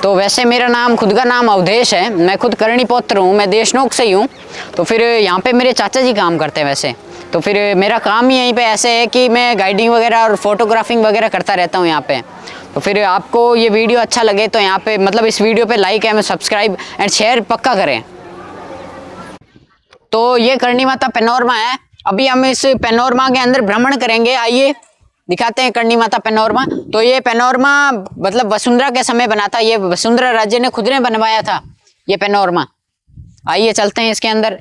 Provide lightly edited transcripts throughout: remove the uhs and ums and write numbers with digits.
तो वैसे मेरा नाम, खुद का नाम अवधेश है। मैं खुद करणी पौत्र हूँ, मैं देशनोक से ही हूँ। तो फिर यहाँ पे मेरे चाचा जी काम करते हैं वैसे। तो फिर मेरा काम ही यहीं पे ऐसे है कि मैं गाइडिंग वगैरह और फोटोग्राफिंग वगैरह करता रहता हूँ यहाँ पे। तो फिर आपको ये वीडियो अच्छा लगे तो यहाँ पे मतलब इस वीडियो पे like and subscribe and share पक्का करें। तो ये करणी माता पैनोरमा है। अभी हम इस पैनोरमा के अंदर भ्रमण करेंगे। आइए दिखाते हैं करणी माता पैनोरमा। तो ये पैनोरमा मतलब वसुंधरा के समय बना था। ये वसुंधरा राज्य ने खुद ने बनवाया था ये पैनोरमा। आइए चलते हैं इसके अंदर।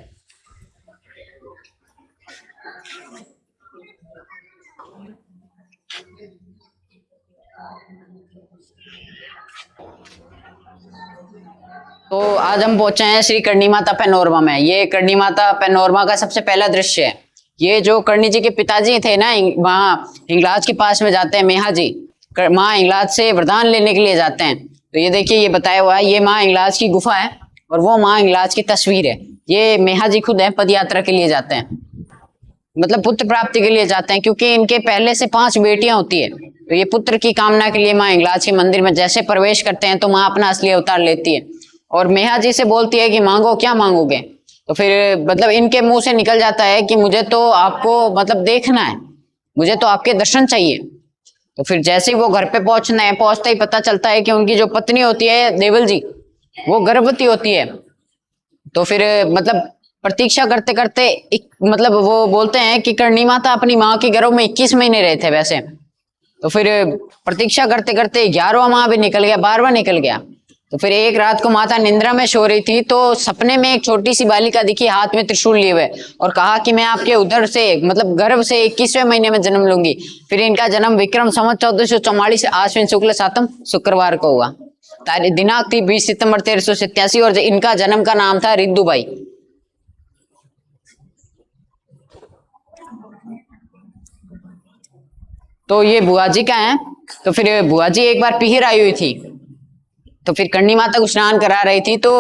तो आज हम पहुंचे हैं श्री करणी माता पैनोरमा में। ये करणी माता पैनोरमा का सबसे पहला दृश्य है। ये जो करणी जी के पिताजी थे ना, वहाँ हिंगलाज के पास में जाते हैं मेहा जी, माँ हिंगलाज से वरदान लेने के लिए जाते हैं। तो ये देखिए, ये बताया हुआ है, ये माँ हिंगलाज की गुफा है और वो माँ हिंगलाज की तस्वीर है। ये मेहा जी खुद है, पद यात्रा के लिए जाते हैं, मतलब पुत्र प्राप्ति के लिए जाते हैं, क्योंकि इनके पहले से 5 बेटियां होती है। तो ये पुत्र की कामना के लिए माँ हिंगलाज के मंदिर में जैसे प्रवेश करते हैं तो माँ अपना असली अवतार लेती है और मेहा जी से बोलती है कि मांगो, क्या मांगोगे। तो फिर मतलब इनके मुंह से निकल जाता है कि मुझे तो आपको मतलब देखना है, मुझे तो आपके दर्शन चाहिए। तो फिर जैसे ही वो घर पे पहुंचते ही पता चलता है कि उनकी जो पत्नी होती है देवल जी, वो गर्भवती होती है। तो फिर मतलब प्रतीक्षा करते करते मतलब वो बोलते हैं कि करणी माता अपनी माँ के गर्भ में 21 महीने रहे थे वैसे। तो फिर प्रतीक्षा करते करते 11वां माह भी निकल गया, 12वां निकल गया। तो फिर एक रात को माता निंद्रा में सो रही थी तो सपने में एक छोटी सी बालिका दिखी हाथ में त्रिशूल लिए हुए और कहा कि मैं आपके उधर से मतलब गर्भ से 21वें महीने में जन्म लूंगी। फिर इनका जन्म विक्रम संवत 1444 आश्विन शुक्ल 7 शुक्रवार को हुआ। दिनांक थी 20 सितंबर 1387 और इनका जन्म का नाम था रिद्दुबाई। तो ये बुआ जी का है। तो फिर बुआ जी एक बार पीहर आई हुई थी, तो फिर करणी माता को स्नान करा रही थी। तो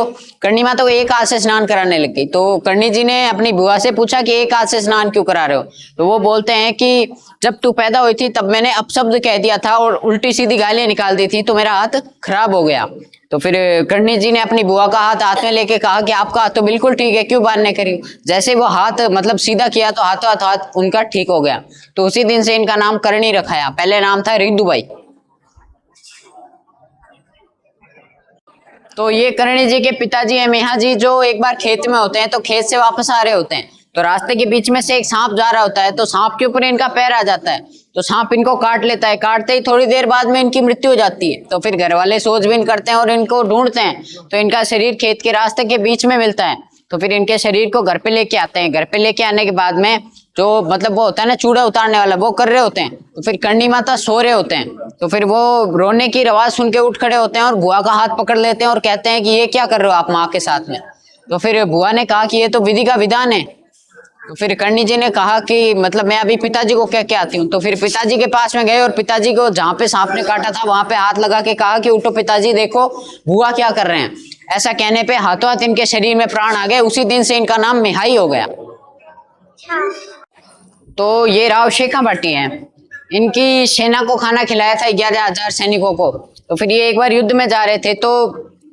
करणी माता को एक हाथ से स्नान कराने लग गई। तो करणी जी ने अपनी बुआ से पूछा कि एक हाथ से स्नान क्यों करा रहे हो। तो वो बोलते हैं कि जब तू पैदा हुई थी तब मैंने अपशब्द कह दिया था और उल्टी सीधी गालियां निकाल दी थी तो मेरा हाथ खराब हो गया। तो फिर करणी जी ने अपनी बुआ का हाथ में लेके कहा कि आपका हाथ तो बिल्कुल ठीक है, क्यों बांधने करी। जैसे वो हाथ मतलब सीधा किया तो हाथों हाथ उनका ठीक हो गया। तो उसी दिन से इनका नाम करणी रखाया। पहले नाम था रिद्दुबाई। तो ये करणी जी के पिताजी है मेहा जी, जो एक बार खेत में होते हैं तो खेत से वापस आ रहे होते हैं। तो रास्ते के बीच में से एक सांप जा रहा होता है, तो सांप के ऊपर इनका पैर आ जाता है। तो सांप इनको काट लेता है। काटते ही थोड़ी देर बाद में इनकी मृत्यु हो जाती है। तो फिर घर वाले सोचबीन करते हैं और इनको ढूंढते हैं। तो इनका शरीर खेत के रास्ते के बीच में मिलता है। तो फिर इनके शरीर को घर पे लेके आते हैं। घर पे लेके आने के बाद में जो मतलब वो होता है ना चूड़ा उतारने वाला, वो कर रहे होते हैं। तो फिर करणी माता सो रहे होते हैं। तो फिर वो रोने की आवाज सुन के उठ खड़े होते हैं और बुआ का हाथ पकड़ लेते हैं और कहते हैं कि ये क्या कर रहे हो आप माँ के साथ में। तो फिर बुआ ने कहा कि ये तो विधि का विधान है। तो फिर करणी जी ने कहा कि मतलब मैं अभी पिताजी को कह के आती हूँ। तो फिर पिताजी के पास में गए और पिताजी को जहाँ पे सांप ने काटा था वहां पे हाथ लगा के कहा कि उठो पिताजी, देखो बुआ क्या कर रहे हैं। ऐसा कहने पे हाथों हाथ इनके शरीर में प्राण आ गए। उसी दिन से इनका नाम मिहाई हो गया। तो ये राव शेखा भाटी हैं। इनकी सेना को खाना खिलाया था 11,000 सैनिकों को। तो फिर ये एक बार युद्ध में जा रहे थे तो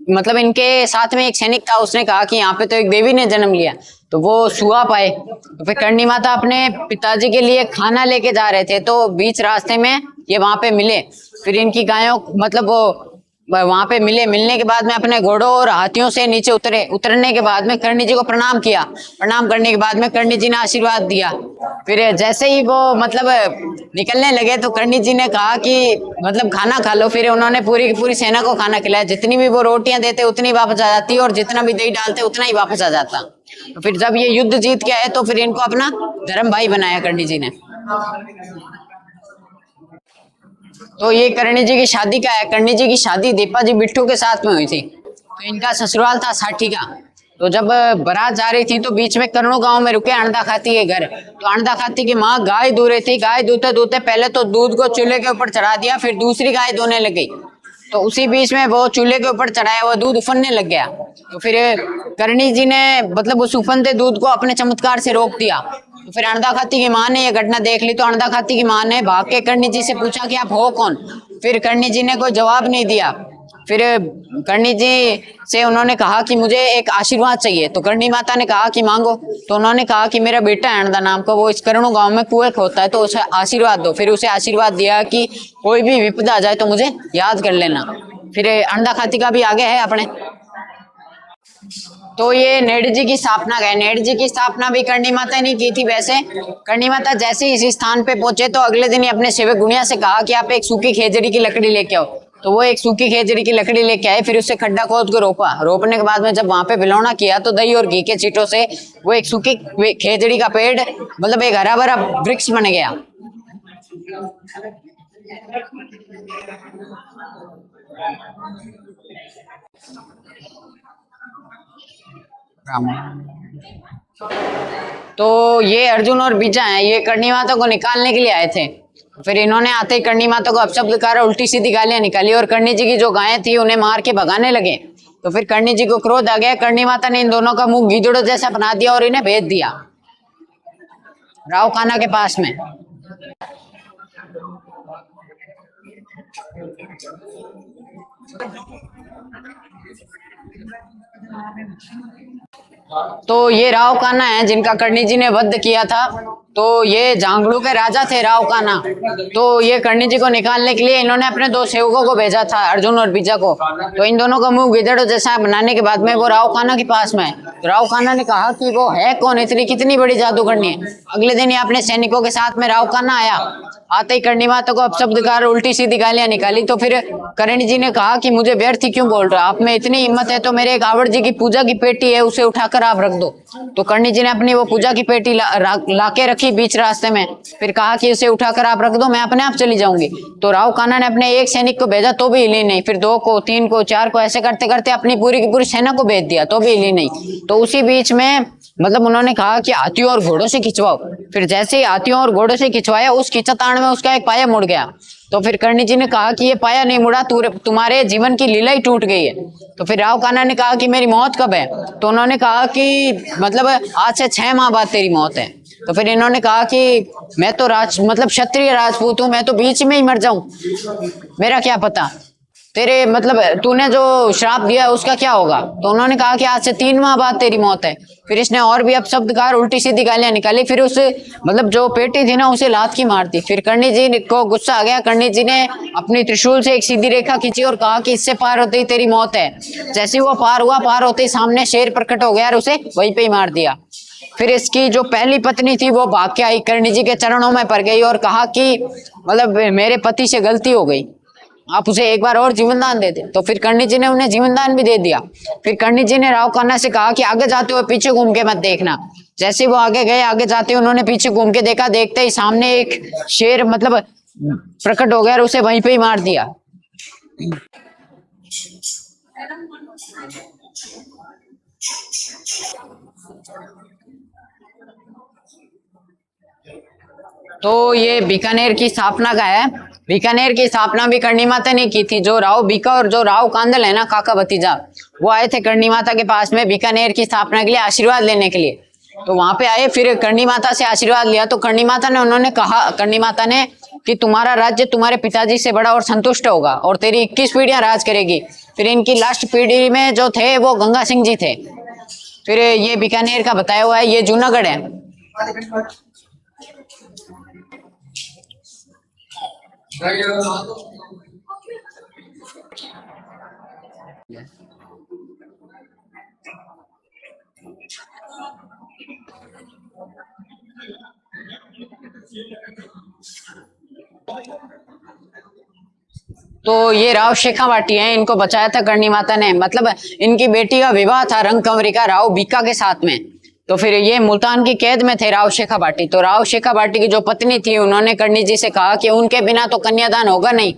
मतलब इनके साथ में एक सैनिक था, उसने कहा कि यहाँ पे तो एक देवी ने जन्म लिया। तो वो सुहा पाए। तो फिर करणी माता अपने पिताजी के लिए खाना लेके जा रहे थे तो बीच रास्ते में ये वहां पे मिले। फिर इनकी गायों मतलब वो वहां पे मिलने के बाद में अपने घोड़ों और हाथियों से नीचे उतरने के बाद में करणी जी को प्रणाम किया। प्रणाम करने के बाद में करणी जी ने आशीर्वाद दिया। फिर जैसे ही वो मतलब निकलने लगे तो करणी जी ने कहा कि मतलब खाना खा लो। फिर उन्होंने पूरी की पूरी सेना को खाना खिलाया। जितनी भी वो रोटियां देते उतनी वापस आ जाती और जितना भी दही डालते उतना ही वापस आ जाता। तो फिर जब ये युद्ध जीत के आए तो फिर इनको अपना धर्म भाई बनाया करणी जी ने। तो ये करणी जी की शादी का है। करणी जी की शादी दीपा जी बिट्टू के साथ में हुई थी। तो इनका ससुराल था साठी का। तो जब बारात जा रही थी तो बीच में करणो गांव में रुके अणदा खाती के घर। तो अणदा खाती की माँ गाय दू रही थी। गाय दूते दूते पहले तो दूध को चूल्हे के ऊपर चढ़ा दिया, फिर दूसरी गाय दोने लग गई। तो उसी बीच में वो चूल्हे के ऊपर चढ़ाया हुआ दूध उफनने लग गया। तो फिर करणी जी ने मतलब उस उफनते दूध को अपने चमत्कार से रोक दिया। तो फिर अणदा खाती की माँ ने यह घटना देख ली। तो अणदा खाती की माँ ने भाग के करणी जी से पूछा कि आप हो कौन। फिर करणी जी ने कोई जवाब नहीं दिया। फिर कर्णी जी से उन्होंने कहा कि मुझे एक आशीर्वाद चाहिए। तो कर्णी माता ने कहा कि मांगो। तो उन्होंने कहा कि मेरा बेटा है अणदा नाम का, वो इस करणु गांव में कुएं खोदता है, तो उसे आशीर्वाद दो। फिर उसे आशीर्वाद दिया कि कोई भी विपदा आ जाए तो मुझे याद कर लेना। फिर अणदा खाती का भी आगे है अपने। तो ये नेड जी की स्थापना गए। नेड जी की स्थापना भी करणी माता ने की थी। वैसे करणी माता जैसे ही इस स्थान पे पहुंचे तो अगले दिन ही अपने सेवक गुणिया से कहा कि आप एक सूखी खेजड़ी की लकड़ी लेके आओ। तो वो एक सूखी खेजड़ी की लकड़ी लेके आए। फिर उससे खड्डा खोद कर रोपा। रोपने के बाद में जब वहां पे बिलौना किया तो दही और घी के छींटों से वो एक सूखी खेजड़ी का पेड़ मतलब एक हरा भरा वृक्ष बन गया। तो ये अर्जुन और बीजा हैं, ये करणी माता को निकालने के लिए आए थे। फिर इन्होंने आते ही करणी माता को अपशब्दकार उल्टी सीधी गालियां निकाली और करणी जी की जो गायें थी उन्हें मार के भगाने लगे। तो फिर करणी जी को क्रोध आ गया। करणी माता ने इन दोनों का मुंह गीदड़ों जैसा बना दिया और इन्हें भेज दिया राव खाना के पास में। तो ये राव कान्हा है जिनका कर्णी जी ने वध किया था। तो ये जांगड़ू के राजा थे राव कान्हा। तो ये कर्णी जी को निकालने के लिए इन्होंने अपने दो सेवकों को भेजा था, अर्जुन और बीजा को। तो इन दोनों का मुंह गिदड़ जैसा बनाने के बाद में वो राव कान्हा के पास में है। तो राव कान्हा ने कहा कि वो है कौन, इतनी कितनी बड़ी जादूगरनी है। अगले दिन ही अपने सैनिकों के साथ में राव कान्हा आया। आते ही करणी माता को अपशब्दकार उल्टी सीधी गालियां निकाली। तो फिर कर्ण जी ने कहा कि मुझे व्यर्थ ही क्यों बोल रहा, आप में इतनी हिम्मत है तो मेरे एक आवड़ जी की पूजा की पेटी है उसे उठाकर आप रख दो। तो कर्ण जी ने अपनी वो पूजा की पेटी लाके रखी बीच रास्ते में। फिर कहा कि उसे उठाकर आप रख दो, मैं अपने आप चली जाऊंगी। तो राव कान्हा ने अपने एक सैनिक को भेजा तो भी हिली नहीं। फिर 2 को 3 को 4 को ऐसे करते करते अपनी पूरी की पूरी सेना को भेज दिया तो भी हिली नहीं। तो उसी बीच में मतलब उन्होंने कहा कि हाथियों और घोड़ों से खिंचवाओ। फिर जैसे ही हाथियों और घोड़ों से खिंचवाया उस खिंचाताण में उसका एक पाया मुड़ गया। तो फिर कर्ण जी ने कहा कि ये पाया नहीं मुड़ा, तुम्हारे जीवन की लीला ही टूट गई है। तो फिर राव कान्हा ने कहा कि मेरी मौत कब है। तो उन्होंने कहा कि मतलब आज से 6 माह बाद तेरी मौत है। तो फिर इन्होंने कहा कि मैं तो मतलब क्षत्रिय राजपूत हूं, मैं तो बीच में ही मर जाऊं, मेरा क्या पता, तेरे मतलब तूने जो श्राप दिया उसका क्या होगा। तो उन्होंने कहा कि आज से 3 माह बाद तेरी मौत है। फिर इसने और भी अपशब्दकार उल्टी सीधी गालियां निकाली। फिर उस मतलब जो पेटी थी ना उसे लात की मार दी। फिर कर्णी जी को गुस्सा आ गया। कर्णी जी ने अपनी त्रिशूल से एक सीधी रेखा खींची और कहा कि इससे पार होते ही तेरी मौत है। जैसे ही वो पार हुआ, पार होते ही सामने शेर प्रकट हो गया और उसे वहीं पे ही मार दिया। फिर इसकी जो पहली पत्नी थी वो भाग के आई, कर्णी जी के चरणों में पड़ गई और कहा कि मतलब मेरे पति से गलती हो गई, आप उसे एक बार और जीवन दान दे दे। तो फिर कर्णी जी ने उन्हें जीवन दान भी दे दिया। फिर कर्णी जी ने राव कान्हा से कहा कि आगे जाते हुए पीछे घूम के मत देखना। जैसे वो आगे गए, आगे जाते हुए उन्होंने पीछे घूम के देखा, देखते ही सामने एक शेर मतलब प्रकट हो गया और उसे वहीं पे ही मार दिया। तो ये बीकानेर की स्थापना का है। बीकानेर की स्थापना भी करणी माता ने की थी। जो राव बीका और जो राव कांदल है ना, काका भतीजा, वो आए थे करणी माता के पास में बीकानेर की स्थापना के लिए आशीर्वाद लेने के लिए। तो वहां पे आए, फिर करणी माता से आशीर्वाद लिया। तो करणी माता ने उन्होंने कहा, करणी माता ने कि तुम्हारा राज्य तुम्हारे पिताजी से बड़ा और संतुष्ट होगा और तेरी 21 पीढ़ियां राज करेगी। फिर इनकी लास्ट पीढ़ी में जो थे वो गंगा सिंह जी थे। फिर ये बीकानेर का बताया हुआ है, ये जूनागढ़ है। तो ये राव शेखावाटी हैं, इनको बचाया था करणी माता ने। मतलब इनकी बेटी का विवाह था रंग कंवरी का राव बीका के साथ में। तो फिर ये मुल्तान की कैद में थे राव शेखावाटी। तो राव शेखावाटी की जो पत्नी थी उन्होंने करणी जी से कहा कि उनके बिना तो कन्यादान होगा नहीं।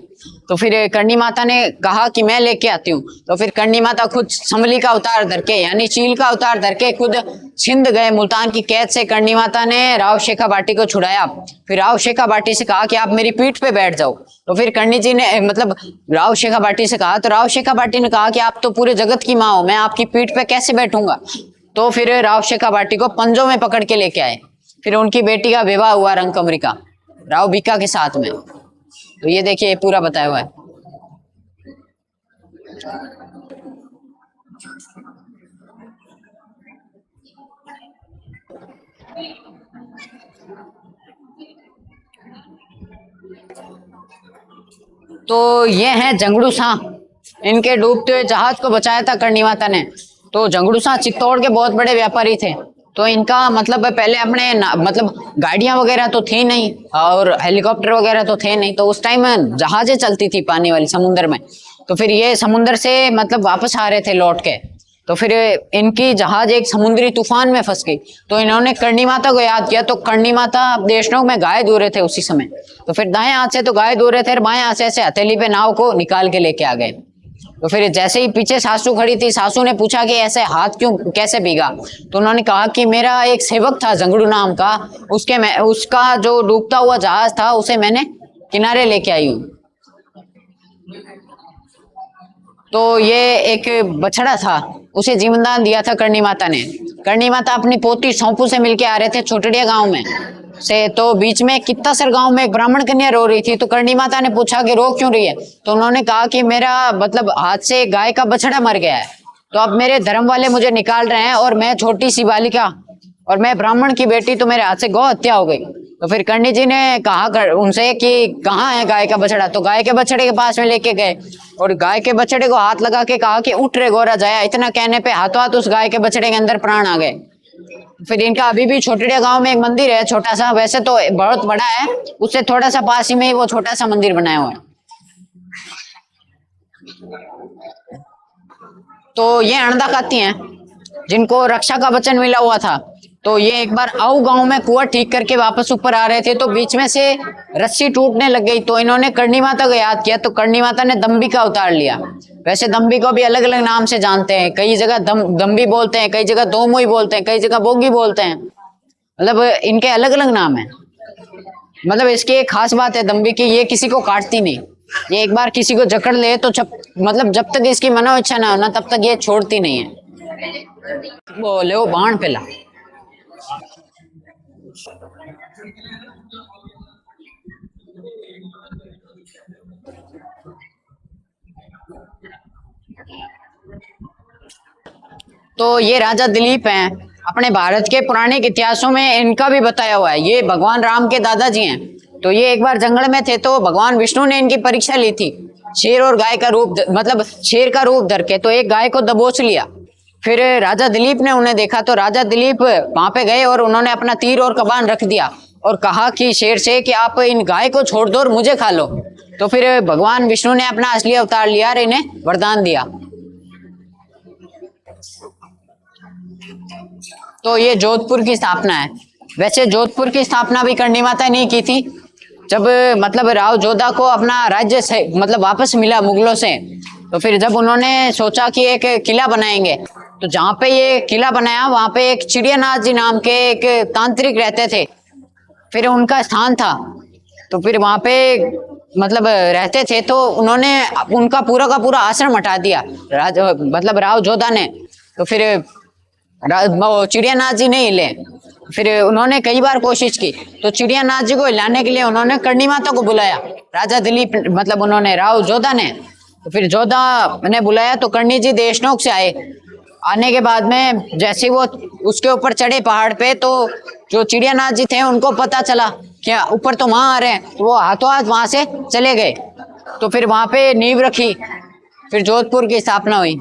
तो फिर करणी माता ने कहा कि मैं लेके आती हूँ। तो फिर करणी माता खुद संभली का अवतार धर के यानी चील का अवतार धर के खुद सिंध गए मुल्तान की कैद से। करणी माता ने राव शेखावाटी को छुड़ाया। फिर राव शेखावाटी से कहा कि आप मेरी पीठ पे बैठ जाओ। तो फिर करणी जी ने मतलब राव शेखावाटी से कहा। तो राव शेखावाटी ने कहा कि आप तो पूरे जगत की माँ हो, मैं आपकी पीठ पे कैसे बैठूंगा। तो फिर राव शेखावाटी को पंजों में पकड़ के लेके आए। फिर उनकी बेटी का विवाह हुआ रंगकमरी का राव बीका के साथ में। तो ये देखिए पूरा बताया हुआ है। तो ये हैं जंगड़ू सांप। इनके डूबते हुए जहाज को बचाया था करणी माता ने। तो जंगड़ू सांप चित्तौड़ के बहुत बड़े व्यापारी थे। तो इनका मतलब पहले अपने मतलब गाड़ियां वगैरह तो थी नहीं और हेलीकॉप्टर वगैरह तो थे नहीं, तो उस टाइम जहाजें चलती थी पानी वाली समुद्र में। तो फिर ये समुद्र से मतलब वापस आ रहे थे लौट के, तो फिर इनकी जहाज एक समुद्री तूफान में फंस गई। तो इन्होंने करणी माता को याद किया। तो करणी माता देशनोक में गाय दो रहे थे उसी समय। तो फिर दाएं हाथ से तो गाय दो रहे थे और बाएं हाथ से ऐसे हथेली पे नाव को निकाल के लेके आ गए। तो फिर जैसे ही पीछे सासू खड़ी थी, सासू ने पूछा कि ऐसे हाथ क्यों कैसे भीगा। तो उन्होंने कहा कि मेरा एक सेवक था जंगड़ू नाम का, उसका जो डूबता हुआ जहाज था उसे मैंने किनारे लेके आई हूँ। तो ये एक बछड़ा था, उसे जीवनदान दिया था करणी माता ने। करणी माता अपनी पोती सौंपू से मिलके आ रहे थे छोटड़िया गांव में से। तो बीच में कित्तासर गांव में एक ब्राह्मण कन्या रो रही थी। तो करणी माता ने पूछा कि रो क्यों रही है। तो उन्होंने कहा कि मेरा मतलब हाथ से गाय का बछड़ा मर गया है, तो अब मेरे धर्म वाले मुझे निकाल रहे हैं और मैं छोटी सी बालिका और मैं ब्राह्मण की बेटी, तो मेरे हाथ से गौ हत्या हो गई। तो फिर करणी जी ने कहा उनसे कि कहाँ है गाय का बछड़ा। तो गाय के बछड़े के पास में लेके गए और गाय के बछड़े को हाथ लगा के कहा कि उठ रे गोरा जाया। इतना कहने पे हाथों हाथ उस गाय के बछड़े के अंदर प्राण आ गए। फिर इनका अभी भी छोटड़िया गांव में एक मंदिर है छोटा सा, वैसे तो बहुत बड़ा है, उससे थोड़ा सा पास ही में वो छोटा सा मंदिर बनाया हुआ है। तो ये अणदा खाती हैं जिनको रक्षा का वचन मिला हुआ था। तो ये एक बार आऊ गांव में कुआं ठीक करके वापस ऊपर आ रहे थे, तो बीच में से रस्सी टूटने लग गई। तो इन्होंने करणी माता को याद किया। तो करणी माता ने दम्बी का अवतार लिया। वैसे दम्बी को भी अलग अलग नाम से जानते हैं, कई जगह दम्बी बोलते हैं, कई जगह दो मुई बोलते हैं, कई जगह बोगी बोलते हैं, मतलब इनके अलग अलग नाम है। मतलब इसकी एक खास बात है दम्बी की, ये किसी को काटती नहीं। ये एक बार किसी को जकड़ ले तो मतलब जब तक इसकी मनो इच्छा ना हो ना तब तक ये छोड़ती नहीं है। वो ले वो बाण पेला। तो ये राजा दिलीप हैं। अपने भारत के पौराणिक इतिहासों में इनका भी बताया हुआ है। ये भगवान राम के दादाजी हैं। तो ये एक बार जंगल में थे तो भगवान विष्णु ने इनकी परीक्षा ली थी, शेर और गाय का रूप मतलब शेर का रूप धर के। तो एक गाय को दबोच लिया। फिर राजा दिलीप ने उन्हें देखा तो राजा दिलीप वहां पे गए और उन्होंने अपना तीर और कमान रख दिया और कहा कि शेर से कि आप इन गाय को छोड़ दो और मुझे खा लो। तो फिर भगवान विष्णु ने अपना असली अवतार लिया और इन्हें वरदान दिया। तो ये जोधपुर की स्थापना है। वैसे जोधपुर की स्थापना भी करणी माता ने की थी। जब मतलब राव जोधा को अपना राज्य से मतलब वापस मिला मुगलों से, तो फिर जब उन्होंने सोचा कि एक किला बनाएंगे, तो जहाँ पे ये किला बनाया वहां पे एक चिड़ियानाथ जी नाम के एक तांत्रिक रहते थे, फिर उनका स्थान था। तो फिर वहां पे मतलब रहते थे, तो उन्होंने उनका पूरा का पूरा आश्रम हटा दिया मतलब राव जोधा ने। तो फिर चिड़ियानाथ जी नहीं हिले। फिर उन्होंने कई बार कोशिश की, तो चिड़ियानाथ जी को हिलाने के लिए उन्होंने करणी माता को बुलाया। राजा दिलीप मतलब उन्होंने राव जोधा ने। तो फिर जोधा ने बुलाया तो करणी जी देशनोक से आए। आने के बाद में जैसे वो उसके ऊपर चढ़े पहाड़ पे, तो जो चिड़ियानाथ जी थे उनको पता चला कि ऊपर तो वहां आ रहे हैं, तो वो हाथों हाथ वहां से चले गए। तो फिर वहां पे नींव रखी, फिर जोधपुर की स्थापना हुई।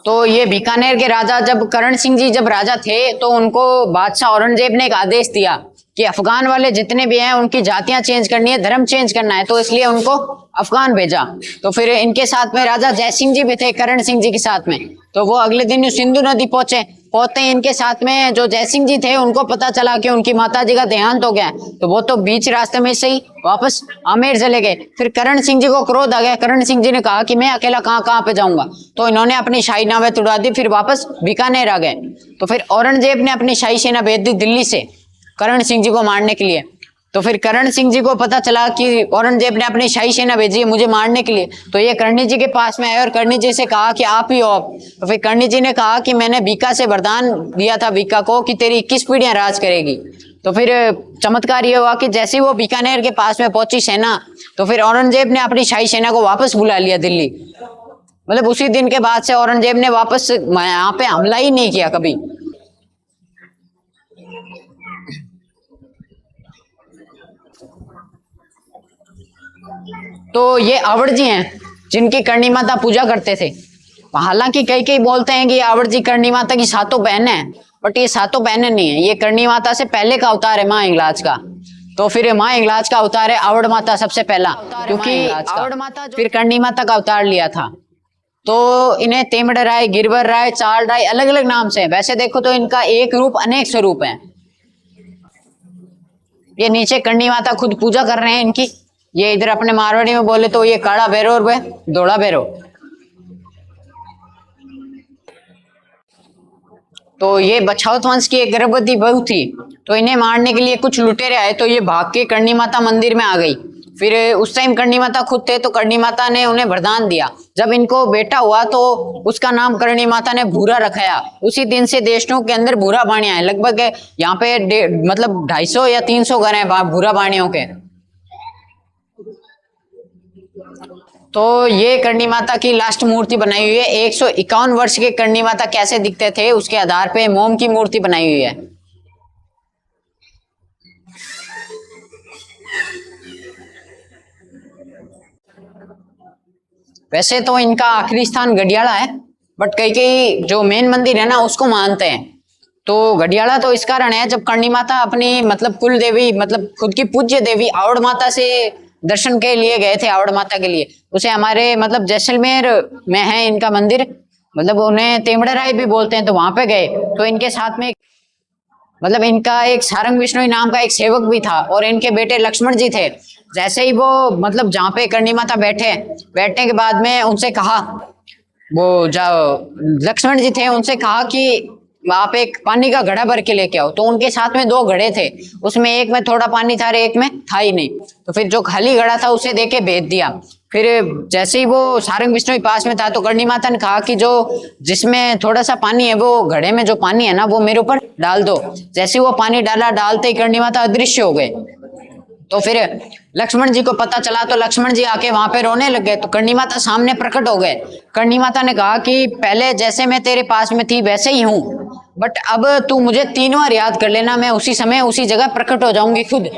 तो ये बीकानेर के राजा जब करण सिंह जी जब राजा थे, तो उनको बादशाह औरंगजेब ने एक आदेश दिया कि अफगान वाले जितने भी हैं उनकी जातियां चेंज करनी है, धर्म चेंज करना है। तो इसलिए उनको अफगान भेजा। तो फिर इनके साथ में राजा जय सिंह जी भी थे करण सिंह जी के साथ में। तो वो अगले दिन सिंधु नदी पहुंचे। पहुंचते ही इनके साथ में जो जय सिंह जी थे उनको पता चला कि उनकी माता जी का देहांत हो गया है। तो वो तो बीच रास्ते में से ही वापस आमेर चले गए। फिर करण सिंह जी को क्रोध आ गया। करण सिंह जी ने कहा कि मैं अकेला कहाँ कहाँ पे जाऊंगा। तो इन्होंने अपनी शाही नावें तुड़ा दी, फिर वापस बीकानेर आ गए। तो फिर औरंगजेब ने अपनी शाही सेना भेज दी दिल्ली से करण सिंह जी को मारने के लिए। तो फिर करण सिंह जी को पता चला कि औरंगजेब ने अपनी शाही सेना भेजी है मुझे मारने के लिए, तो ये कर्णी जी के पास में आए और कर्णी जी से कहा कि आप ही हो आप। तो फिर कर्णी जी ने कहा कि मैंने बीका से वरदान दिया था बीका को कि तेरी 21 पीढ़ियां राज करेगी। तो फिर चमत्कार ये हुआ कि जैसे ही वो बीकानेर के पास में पहुंची सेना, तो फिर औरंगजेब ने अपनी शाही सेना को वापस बुला लिया दिल्ली। मतलब उसी दिन के बाद से औरंगजेब ने वापस यहाँ पे हमला ही नहीं किया कभी। तो ये आवड़ जी हैं जिनकी करणी माता पूजा करते थे। हालांकि कई कई बोलते हैं कि आवड़ जी करणी माता की सातों बहन है, बट ये सातों बहनें नहीं है, ये करणी माता से पहले का अवतार है माँ हिंगलाज का। तो फिर माँ हिंगलाज का अवतार है आवड़ माता सबसे पहला, क्योंकि आवड़ माता फिर करणी माता का अवतार लिया था। तो इन्हें तेमड़ राय, गिरवर राय, चाल राय अलग अलग नाम से है। वैसे देखो तो इनका एक रूप अनेक स्वरूप है। ये नीचे करणी माता खुद पूजा कर रहे हैं इनकी। ये इधर अपने मारवाड़ी में बोले तो ये काड़ा भैरव और वह धोड़ा भैरव। तो ये बछावत वंश की एक गर्भवती बहू थी, तो इन्हें मारने के लिए कुछ लुटेरे आए, तो ये भाग के करणी माता मंदिर में आ गई। फिर उस टाइम करणी माता खुद थे, तो करणी माता ने उन्हें वरदान दिया। जब इनको बेटा हुआ तो उसका नाम करणी माता ने भूरा रखाया। उसी दिन से देशनों के अंदर भूरा बाणियां है। लगभग यहाँ पे मतलब 250 या 300 घर हैं भूरा बाणियों के। तो ये करणी माता की लास्ट मूर्ति बनाई हुई है। 151 वर्ष के करणी माता कैसे दिखते थे उसके आधार पे मोम की मूर्ति बनाई हुई है। वैसे तो इनका आखिरी स्थान गडियाला है, बट कई कई जो मेन मंदिर है ना उसको मानते हैं। तो गडियाला तो इस कारण है, जब करणी माता अपनी मतलब कुल देवी मतलब खुद की पूज्य देवी आवड़ माता से दर्शन के लिए गए थे, आवड़ माता के लिए। उसे हमारे मतलब जैसलमेर में है इनका मंदिर, मतलब उन्हें तेमड़ा राय भी बोलते हैं। तो वहां पे गए तो इनके साथ में मतलब इनका एक सारंग विष्णु नाम का एक सेवक भी था और इनके बेटे लक्ष्मण जी थे। जैसे ही वो मतलब जहाँ पे करणी माता बैठने के बाद में उनसे कहा, वो जाओ लक्ष्मण जी थे, उनसे कहा कि आप एक पानी का घड़ा भर के लेके आओ। तो उनके साथ में 2 घड़े थे, उसमें एक में थोड़ा पानी था और एक में था ही नहीं। तो फिर जो खाली घड़ा था उसे देके भेज दिया। फिर जैसे ही वो सारंग विष्णु के पास में था तो करणी माता ने कहा कि जो जिसमें थोड़ा सा पानी है वो घड़े में जो पानी है ना वो मेरे ऊपर डाल दो। जैसे ही वो पानी डाला, डालते ही करणी माता अदृश्य हो गए। तो फिर लक्ष्मण जी को पता चला तो लक्ष्मण जी आके वहां पे रोने लग गए। तो करणी माता सामने प्रकट हो गए। करणी माता ने कहा कि पहले जैसे मैं तेरे पास में थी वैसे ही हूँ, बट अब तू मुझे 3 बार याद कर लेना, मैं उसी समय उसी जगह प्रकट हो जाऊंगी खुद।